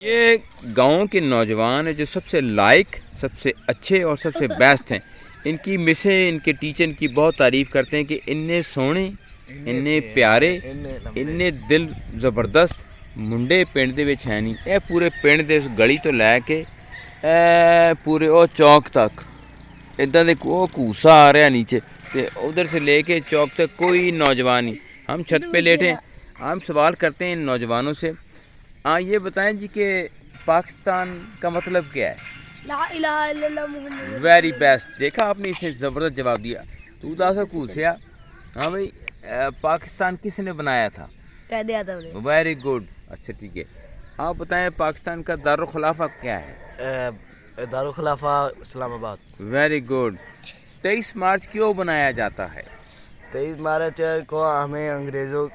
ये गांव के नौजवान हैं जो सबसे लायक, सबसे अच्छे और सबसे बेस्ट हैं। इनकी मिसें, इनके टीचर इनकी बहुत तारीफ़ करते हैं कि इन्ने सोहने, इन्ने प्यारे, इन्ने दिल ज़बरदस्त मुंडे पिंड दे विच है नहीं। ये पूरे पिंड दे गली तो लैके पूरे वो चौक तक इदा दे वो घूसा आ रहा नीचे, तो उधर से लेके चौक तक कोई नौजवान नहीं। हम छत पे लेटे, हम सवाल करते हैं इन नौजवानों से, हाँ ये बताएं जी कि पाकिस्तान का मतलब क्या है? ला इलाहा इल्लल्लाह मुहम्मद। Very best. देखा आपने, इसने ज़बरदस्त जवाब दिया। तू दासा पूछया, हाँ भाई पाकिस्तान किसने बनाया था? कह दिया था उन्हें। Very good. अच्छा ठीक है, आप बताएं पाकिस्तान का दारुल खिलाफा क्या है? दारुल खिलाफा इस्लामाबाद। Very good. 23 मार्च क्यों बनाया जाता है? 23 मार्च को हमें अंग्रेज़ों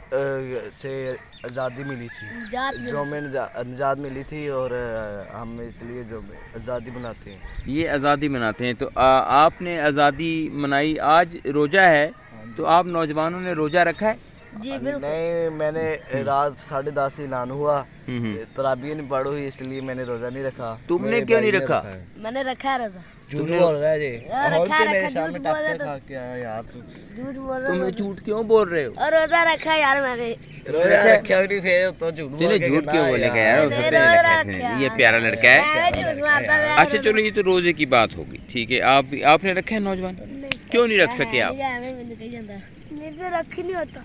से आज़ादी मिली थी, जो हमें निजात मिली थी, और हम इसलिए जो आज़ादी मनाते हैं। ये आज़ादी मनाते हैं। तो आपने आज़ादी मनाई, आज रोज़ा है, तो आप नौजवानों ने रोज़ा रखा है? जी बिल्कुल। नहीं, मैंने रात 10:30 से ऐलान हुआ, तराबी नहीं पढ़ हुई, इसलिए मैंने रोज़ा नहीं रखा। तुमने क्यों नहीं रखा? मैंने रखा है रोजा। झूठ बोल रहा है जी। रखा मेरे रखा सामने झूठ बोल रहे टफ खा के आया यार तू। झूठ बोल रहे तुम झूठ क्यों बोल रहे हो? और रोजा रखा है यार मैंने। रोजा रखा भी नहीं, फिर तो झूठ बोल चलिए के झूठ क्यों बोलेगा यार, मैंने उसने रोजा रखा रखा है, है। ये प्यारा लड़का है। मैं झूठ मारता है। अच्छा चलो, ये तो रोजे की बात होगी, ठीक है। आपने रखा है नौजवान? क्यों नहीं रख सके आप? मेरे से रख ही नहीं होता।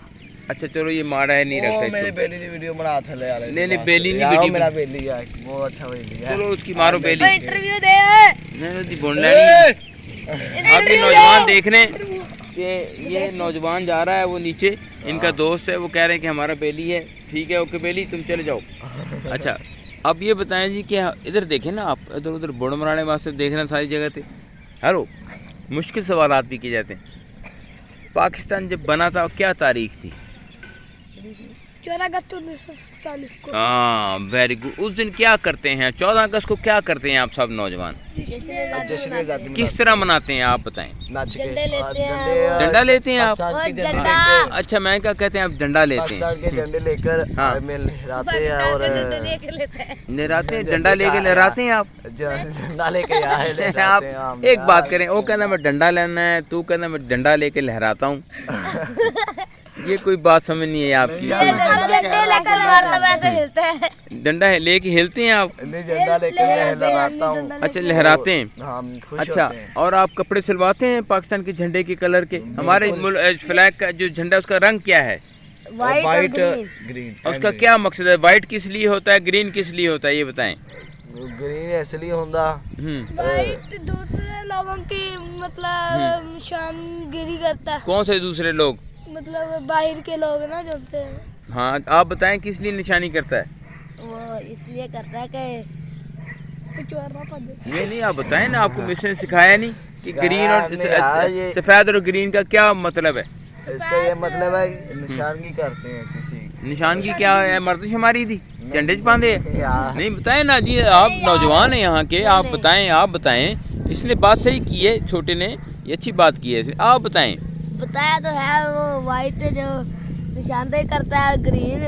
अच्छा चलो, ये मारा है, नहीं रखता मेरे इसको। बेली की वीडियो बना था ले यार। नहीं बेली नहीं, यार, वीडियो मेरा बेली है, वो अच्छा बेली है। चलो उसकी मारो बेली। इंटरव्यू दे। नहीं बोल लेनी। आप ये नौजवान देख रहे हैं कि ये नौजवान जा रहा है, वो नीचे इनका दोस्त है, वो कह रहे हैं कि हमारा बेली है। ठीक है, ओके बेली तुम चले जाओ। अच्छा अब ये बताएं जी कि इधर देखें ना आप, इधर उधर बुड़ मराने वास्ते देखना सारी जगह थे। हेलो, मुश्किल सवालात भी किए जाते हैं। पाकिस्तान जब बना था क्या तारीख थी? 14 अगस्त 1947 को। हाँ वेरी गुड। उस दिन क्या करते हैं? 14 अगस्त को क्या करते हैं आप सब नौजवान? जश्न आज़ादी किस तरह मनाते हैं आप बताएं? नाच के झंडे लेते हैं। डंडा लेते हैं आप? पाकिस्तान के और झंडे झंडा। लेकर, अच्छा मैं क्या कहते हैं, आप डंडा लेते पाकिस्तान के हैं? झंडे लेकर हाँ। में लहराते हैं, और लहराते हैं, डंडा लेके लहराते हैं आप? झंडा लेके आए लहराते आप हैं हम एक यार। बात करें, वो कहना मैं डंडा लेना है, तू कहना मैं डंडा लेके लहराता हूँ। ये कोई बात समझ नहीं है आपकी। डंडा है लेके हिलते हैं आप? नहीं, झंडा लेकर मैं लहराता हूँ। अच्छा लहराते हैं। हाँ, हम खुश अच्छा, होते हैं। और आप कपड़े सिलवाते हैं पाकिस्तान के झंडे के कलर के? हमारे फ्लैग का जो झंडा, उसका रंग क्या है? White green. उसका क्या मकसद है? वाइट किस लिए होता है, ग्रीन किस लिए होता है, ये बताएं। ग्रीन इसलिए होता वाइट दूसरे लोगों की मतलब शानगिरी करता है। कौन से दूसरे लोग? मतलब बाहर के लोग ना जो होते हैं। हाँ आप बताएं किस लिए निशानी करता है? वो इसलिए करता है कि चोर ना पड़ जाए। ये नहीं आप बताएं ना, आपको मिशन ने सिखाया नहीं कि ग्रीन और नहीं यार, ये- सफेद और ग्रीन का क्या मतलब है? इसका ये मतलब है निशानगी करते हैं किसी निशान की क्या है? मर्दशुमारी थी, झंडे च बांधे है? यार। नहीं बताएं ना जी, आप नौजवान हैं यहाँ के, आप बताएं, आप बताएं। इसने बात सही की है, छोटे ने ये अच्छी बात की है, आप बताएं। बताया तो है, वो वाइट जो निशानदेही करता है, ग्रीन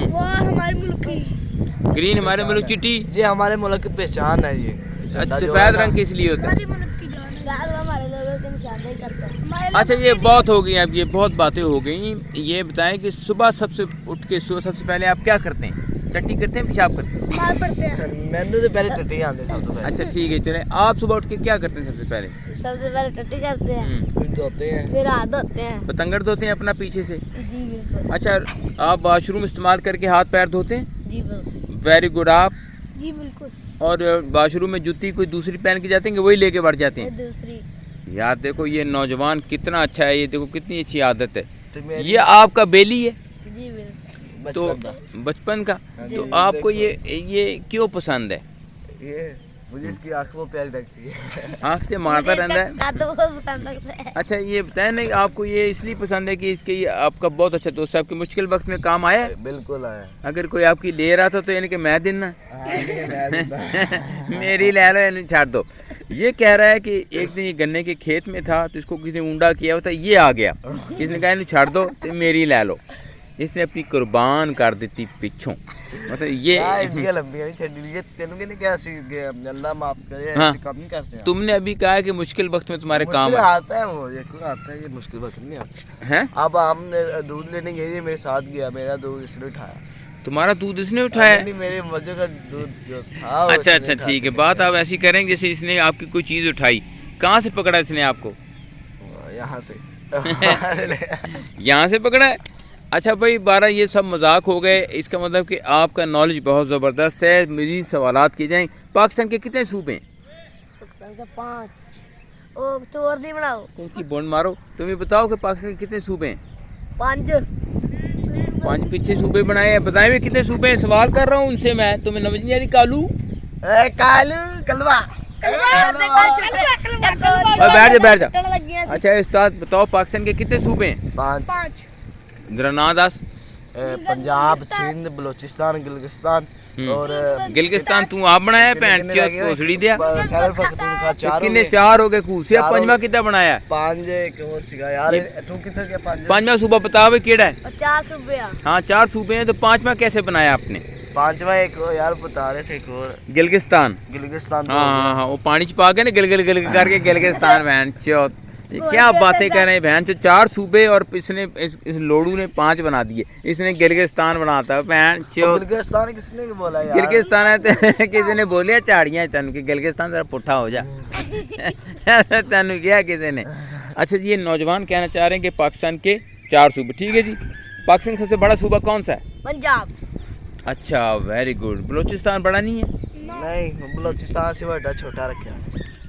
वो हमारे मुल्क की। ग्रीन हमारे मुल्क चिट्टी, ये हमारे मुल्क की पहचान है। ये झंडा जो है सफेद ना, रंग किस लिए होता है? हमारे मुल्क की जान है। हमारे लोगों की निशानदेही करता है। अच्छा ये बहुत हो गई, अब ये बहुत बातें हो गई। ये बताएं कि सुबह सबसे उठ के सबसे पहले आप क्या करते हैं? टट्टी करते हैं, पेशाब करते हैं? मार पड़ते हैं। मैंने तो पहले टट्टी आंदे सबसे पहले, अच्छा ठीक है, चले आप सुबह उठ के क्या करते हैं सबसे पहले? सबसे पहले टट्टी करते हैं, फिर धोते हैं। फिर हाथ धोते हैं। पतंगड़ धोते हैं अपना पीछे से? जी बिल्कुल। अच्छा, आप वाशरूम इस्तेमाल करके हाथ पैर धोते हैं? जी बिल्कुल। Very good. आप? जी बिल्कुल। और वाशरूम में जूती कोई दूसरी पहन के जाते हैं कि वही लेके बढ़ जाते ये हैं? दूसरी। यार देखो ये नौजवान कितना अच्छा है, ये देखो कितनी अच्छी आदत है। तो मेरी ये आपका बेली है जी बिल्कुल। तो बचपन था। बचपन का, हाँ तो जी, आपको देखो। ये क्यों पसंद है? ये मुझे इसकी आँख वो प्यारी लगती है। आँख से मारता रहता है? इसका तो बहुत पसंद लगता है। अच्छा ये बताएं नहीं, आपको ये इसलिए पसंद है कि इसके ये आपका बहुत अच्छा दोस्त है, आपके मुश्किल वक्त में काम आया है? बिल्कुल आया। अगर कोई आपकी ले रहा था तो यानी कि मैं देना मेरी ले लो, यानी छाड़ दो। ये कह रहा है कि एक दिन ये गन्ने के खेत में था, तो इसको किसी ने ऊंडा किया हुआ था, ये आ गया, किसी ने कहा इन्हें छाड़ दो तो मेरी ले लो। इसने अपनी कुर्बान कर दी पिछों। मतलब ये इंडिया लंबी नहीं छड़ी ये तेनू के नहीं क्या सी अल्लाह माफ करे हाँ। ऐसे काम नहीं करते हैं। तुमने अभी कहा कि मुश्किल वक्त में तुम्हारे काम मुश्किल है आता है वो ये क्यों आता है ये मुश्किल वक्त नहीं आता हैं? अब हमने दूध लेने गए ये मेरे साथ गया मेरा दूध इसने उठाया तुम्हारा दूध इसने उठाया? नहीं मेरे वजह का दूध जो था वो अच्छा इसने अच्छा उठा ठीक है। के बात आप ऐसी करेंगे जैसे इसने आपकी कोई चीज़ उठाई। कहाँ से पकड़ा इसने आपको? यहाँ से यहाँ से पकड़ा है? अच्छा भाई 12 ये सब मजाक हो गए। इसका मतलब कि आपका नॉलेज बहुत ज़बरदस्त है। मज़ीद सवालात किए जाएँ। पाकिस्तान के कितने सूबे हैं? पाकिस्तान के 5 ओ चोर दी बनाओ उनकी बोंड मारो। तुम ये बताओ कि पाकिस्तान के कितने सूबे हैं? 5 पीछे सूबे बनाए हैं। बताएं भी कितने सूबे हैं? सवाल कर रहा हूँ उनसे मैं। तुम्हें समझ नहीं आ रही कालू? कालू कलवा बैठ जा। अच्छा उस्ताद बताओ पाकिस्तान के कितने सूबे हैं? 5 जरा ना दास। पंजाब सिंध बलूचिस्तान गिलगिस्तान और गिलगिस्तान तू आप बनाया भैन चोसड़ी दिया खैबर पख्तूनख्वा 4 कितने 4 हो गए कूसे चार हो पंजवा गए। कितना बनाया? 5 एक और सिगा यार तू किधर गया 5 पांचवा सूबा बता भाई केड़ा है? 4 सूबे आ हाँ 4 सूबे हैं तो पांचवा कैसे बनाया आपने? 5वां एक और यार बता रहे थे एक और गिलगिस्तान। गिलगिस्तान हाँ हाँ वो पानी च पा के ना गिल गिल गिल करके गिलगिस्तान भैन चो। ये क्या बातें कर रहे हैं भैन चो? 4 सूबे और इसने इस लोडू ने 5 बना दिए। इसने गिलगिस्तान बनाता भैन चो। गिलगिस्तान किसने बोला यार गिलगिस्तान है तो किसी ने बोलिया झाड़ियाँ तेन कि गिलगिस्तान जरा पुट्ठा हो जा तेन क्या किसी ने? अच्छा जी ये नौजवान कहना चाह रहे हैं कि पाकिस्तान के 4 सूबे। ठीक है जी। पाकिस्तान का सबसे बड़ा सूबा कौन सा है? पंजाब। अच्छा वेरी गुड। बलूचिस्तान बड़ा नहीं है? नहीं बलूचिस्तान से बड़ा छोटा रखा है।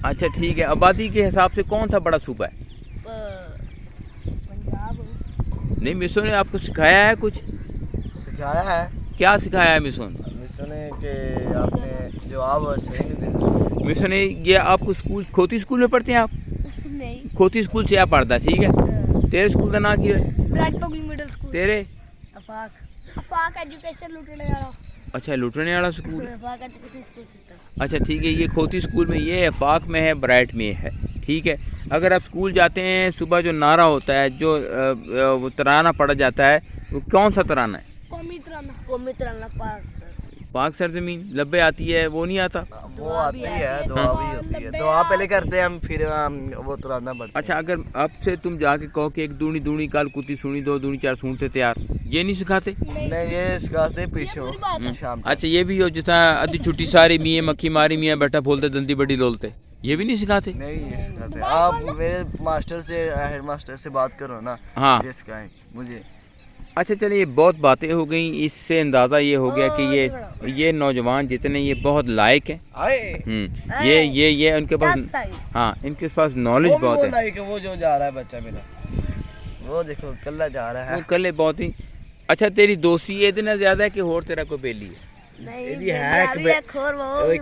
अच्छा ठीक है। आबादी के हिसाब से कौन सा बड़ा सूबा है? पंजाब। नहीं मिसो ने आपको सिखाया है कुछ? सिखाया है क्या सिखाया है मिसो ने? मिसो ने कि आपने जवाब सही नहीं दे मिसो ने ये आपको स्कूल खोती स्कूल में पढ़ते हैं आप? नहीं खोती स्कूल से आप पढ़ता ठीक है। तेरे स्कूल का नाम क्या है? Bright public middle school. तेरे? अफाक एजुकेशन लुटने वाला। अच्छा लुटने वाला school. Afaq education school system. अच्छा ठीक है। ये खोती स्कूल में ये अफाक में है ब्राइट में है। ठीक है। अगर आप स्कूल जाते हैं सुबह जो नारा होता है जो वो तराना पढ़ा जाता है वो कौन सा तराना है? कौमी तराना पाक सर। पाक सरजमीन लब्बे आती है वो नहीं आता? वो आती है दुआ भी होती है दुआ पहले करते हैं हम फिर वो तुराना पड़ता अच्छा अगर आपसे तुम जाके कहो कि 1 दूनी दूनी काल कुत्ती सुनी 2 दूनी 4 सुनते तैयार ये नहीं सिखाते? नहीं ये सिखाते पीछे शाम अच्छा ये भी हो जितना अद्धी छुट्टी सारी मियाँ मक्खी मारी मियाँ बैठा बोलते दंदी बड़ी लोलते ये भी नहीं सिखाते? नहीं ये सिखाते आप मेरे मास्टर से हेड मास्टर से बात करो ना हाँ। ये सिखाएं मुझे। अच्छा चलिए बहुत बातें हो गई। इससे अंदाज़ा ये हो गया कि ये नौजवान जितने ये बहुत लायक हैं। ये उनके पास हाँ इनके पास नॉलेज बहुत है। वो जो जा रहा है बच्चा मेरा वो देखो कल्ला जा रहा है वो कल बहुत ही। अच्छा तेरी दोस्ती ये इतना ज़्यादा है कि होर तेरा को बेली है? नहीं है एक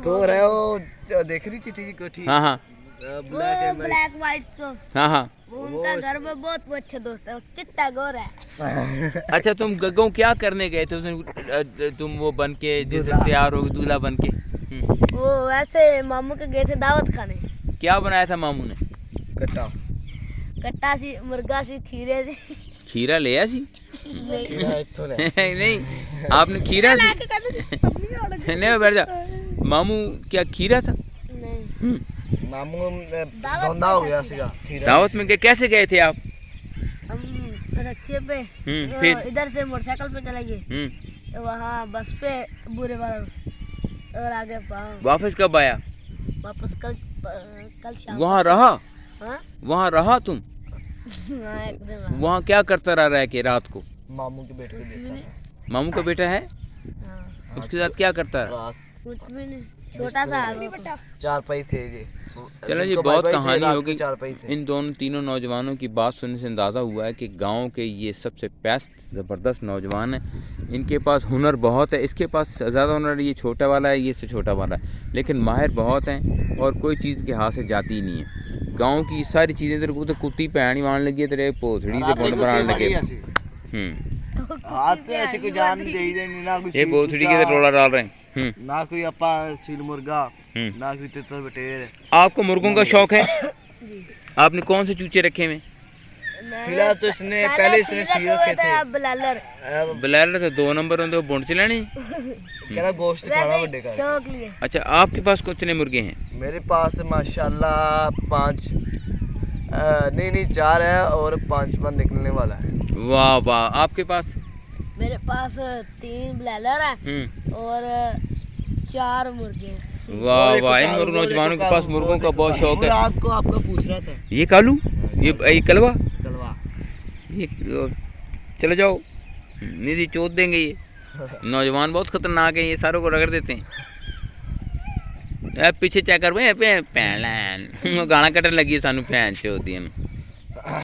और है वो देख रही चिट्ठी की कोठी हाँ हाँ ब्लैक वाइट को। हाँ हाँ वो उनका घर में बहुत अच्छा दोस्त है वो चिट्टा गोरा है। अच्छा तुम गग्गों क्या करने गए थे तुम वो बन के जैसे तैयार हो दूल्हा बन के? वो वैसे मामू के गए थे दावत खाने। क्या बनाया था मामू ने? कट्टा सी मुर्गा सी खीरे सी। खीरा ले आया सी? नहीं आपने खीरा सी नहीं बैठ जा। मामू क्या खीरा था? नहीं मामू धंधा हो गया सीगा दावत में कैसे गए थे आप? हम रिक्शे पे फिर इधर से मोटरसाइकिल पे चले गए वहाँ बस पे बुरे वाला और आगे वापस कब आया? वापस कल शाम। वहाँ रहा? हाँ? वहाँ रहा तुम? हाँ, एक दिन रहा। वहाँ क्या करता रहा के रात को? मामू के बेटे को देखता मामू का बेटा है? हाँ। उसके साथ क्या करता है? कुछ भी नहीं छोटा था 4 पाई थे ये। चलो जी बहुत कहानी होगी। इन दोनों तीनों नौजवानों की बात सुनने से अंदाज़ा हुआ है कि गांव के ये सबसे बेस्ट ज़बरदस्त नौजवान हैं। इनके पास हुनर बहुत है। इसके पास ज़्यादा हुनर ये छोटा वाला है ये से छोटा वाला है लेकिन माहिर बहुत हैं और कोई चीज़ के हाथ से जाती नहीं है। गाँव की सारी चीज़ें तेरे को तो कुत्ती पैनी मारने लगी है तेरे पोसड़ी से बुंड बनाने लगे। हाथ ऐसे कोई जान दे देनी ना कोई ये पोसड़ी के रोला डाल रहे हैं ना कोई अपा सील मुर्गा ना कोई तितर बटेर। आपको मुर्गों का शौक है? आपने कौन से चूचे रखे हुए? फिलहाल तो इसने पहले इसने सी रखे थे। अब ब्लैलर ब्लैलर तो 2 नंबर होंगे, वो बुंड च लैनी। कह रहा गोश्त खाना बड़े का। शौक लिए। अच्छा, आपके पास कितने मुर्गे हैं? मेरे पास माशाल्लाह 5 नहीं 4 है और 5वां निकलने वाला है। वाह वाह, आपके पास? मेरे पास 3 ब्लैलर है और 4 मुर्गे हैं। वाह वाह, इन नौजवानों के पास मुर्गों का बहुत शौक है। रात को आपका पूछ रहा था। ये कालू, ये कलवा, ये चले जाओ, नहीं चोट देंगे ये। नौजवान बहुत खतरनाक है, ये सारों को रगड़ देते हैं। पीछे चेक कर भैन गाना कटन लगी सानू भैन चोदियां।